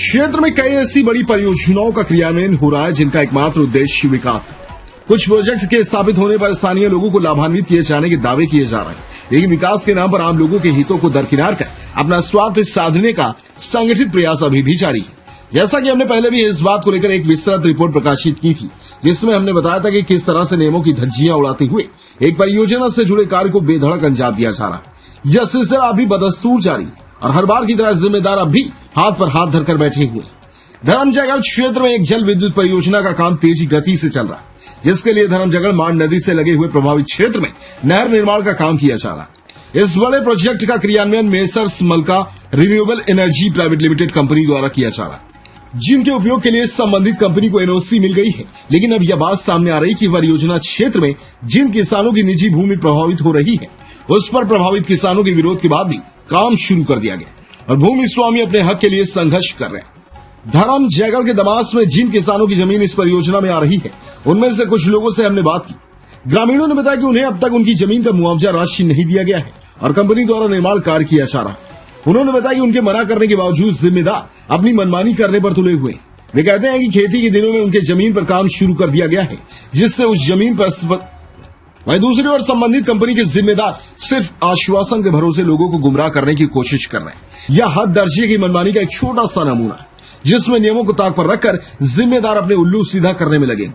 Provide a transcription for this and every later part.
क्षेत्र में कई ऐसी बड़ी परियोजनाओं का क्रियान्वयन हो रहा है जिनका एकमात्र उद्देश्य विकास है। कुछ प्रोजेक्ट के स्थापित होने पर स्थानीय लोगों को लाभान्वित किए जाने के दावे किए जा रहे हैं, लेकिन विकास के नाम पर आम लोगों के हितों को दरकिनार कर अपना स्वार्थ साधने का संगठित प्रयास अभी भी जारी है। जैसा कि हमने पहले भी इस बात को लेकर एक विस्तृत रिपोर्ट प्रकाशित की थी, जिसमें हमने बताया था कि किस तरह से नियमों की धज्जियां उड़ाते हुए एक परियोजना से जुड़े कार्य को बेधड़क अंजाम दिया जा रहा है। यह सिलसिला अभी बदस्तूर जारी है और हर बार की तरह जिम्मेदार अब भी हाथ पर हाथ धरकर बैठे हुए हैं। धर्मजयगढ़ क्षेत्र में एक जल विद्युत परियोजना का काम तेजी गति से चल रहा है, जिसके लिए धर्मजयगढ़ मांड नदी से लगे हुए प्रभावित क्षेत्र में नहर निर्माण का काम किया जा रहा है। इस बड़े प्रोजेक्ट का क्रियान्वयन मेसर्स मलका renewable energy private limited company द्वारा किया जा रहा है, जिनके उपयोग के लिए संबंधित कंपनी को एनओसी मिल गई है। लेकिन अब यह बात सामने आ रही कि परियोजना क्षेत्र में जिन किसानों की निजी भूमि प्रभावित हो रही है, उस पर प्रभावित किसानों के विरोध के बाद भी काम शुरू कर दिया गया और भूमि स्वामी अपने हक के लिए संघर्ष कर रहे हैं। धर्मजयगढ़ के दमास में जिन किसानों की जमीन इस परियोजना में आ रही है, उनमें से कुछ लोगों से हमने बात की। ग्रामीणों ने बताया कि उन्हें अब तक उनकी जमीन का मुआवजा राशि नहीं दिया गया है और कंपनी द्वारा निर्माण कार्य किया जा रहा है। उन्होंने बताया कि उनके मना करने के बावजूद जिम्मेदार अपनी मनमानी करने पर तुले हुए। वे कहते हैं कि खेती के दिनों में उनके जमीन पर काम शुरू कर दिया गया है, जिससे उस जमीन पर वहीं दूसरी ओर संबंधित कंपनी के जिम्मेदार सिर्फ आश्वासन के भरोसे लोगों को गुमराह करने की कोशिश कर रहे हैं। यह हद दर्जे की मनमानी का एक छोटा सा नमूना है, जिसमें नियमों को ताक पर रखकर जिम्मेदार अपने उल्लू सीधा करने में लगे।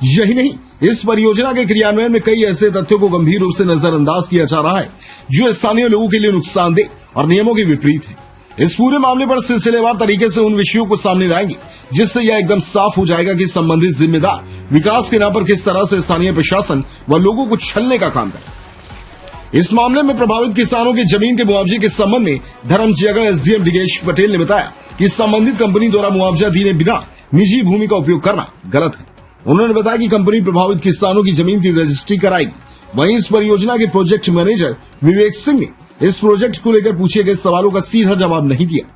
यही नहीं, इस परियोजना के क्रियान्वयन में कई ऐसे तथ्यों को गंभीर रूप से नजरअंदाज किया जा रहा है जो स्थानीय लोगों के लिए नुकसानदेह और नियमों के विपरीत है। इस पूरे मामले पर सिलसिलेवार तरीके से उन विषयों को सामने लाएंगे, जिससे यह एकदम साफ हो जाएगा कि संबंधित जिम्मेदार विकास के नाम पर किस तरह से स्थानीय प्रशासन व लोगों को छलने का काम करे। इस मामले में प्रभावित किसानों की जमीन के मुआवजे के संबंध में धर्मजयगढ़ एसडीएम डिगेश पटेल ने बताया कि संबंधित कंपनी द्वारा मुआवजा दिए बिना निजी भूमि का उपयोग करना गलत है। उन्होंने बताया कि कंपनी प्रभावित किसानों की जमीन की रजिस्ट्री कराएगी। वहीं इस परियोजना के प्रोजेक्ट मैनेजर विवेक सिंह ने इस प्रोजेक्ट को लेकर पूछे गए सवालों का सीधा जवाब नहीं दिया।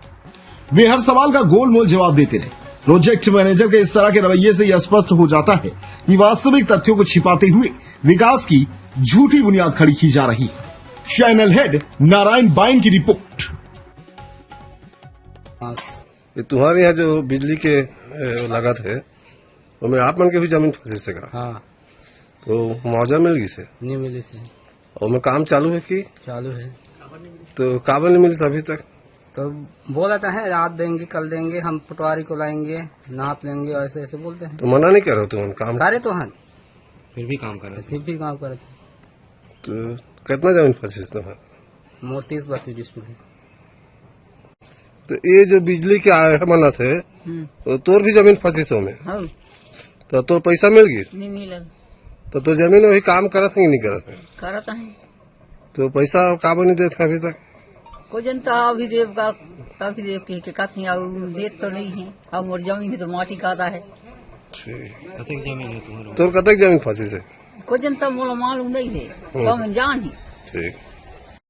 वे हर सवाल का गोलमोल जवाब देते रहे। प्रोजेक्ट मैनेजर के इस तरह के रवैये से यह स्पष्ट हो जाता है कि वास्तविक तथ्यों को छिपाते हुए विकास की झूठी बुनियाद खड़ी की जा रही है। चैनल हेड नारायण बाइन की रिपोर्ट। तुम्हारे यहाँ जो बिजली के लागत है, उसमें आप मन के भी जमीन फंसे से का? हाँ। तो मुआवजा मिल गई से? नहीं मिली से। और में काम चालू है कि? चालू है। तो काबल नहीं मिली अभी तक? तो बोला था है रात देंगे, कल देंगे, हम पटवारी को लाएंगे, नाप लेंगे, ऐसे ऐसे बोलते हैं। तो मना नहीं करो तुम काम करे तो हैं, फिर भी काम करे? फिर भी काम करे। तो कितना जमीन फंसी तुम्हारा? मोर 30-32 डिस्ट्रिक्ट है। तो ये जो बिजली के आए मना थे, तो तोर भी जमीन फंसी सो में? हाँ। तो तोर पैसा मिल गई? नहीं मिलल। तो जमीन वही काम करत है कि नहीं करत है? करत है। तो पैसा काबल नहीं देते अभी तक? को जनता अभिदेव का अभिदेव के कथी देत तो नहीं है। अब मोर जमीन तो माटी कादा है। कतक जमीन है तुम्हारा? तोर कतक जमीन फंसी से? को जनता मोला मालूम नहीं है, तो हम जान ही। ठीक।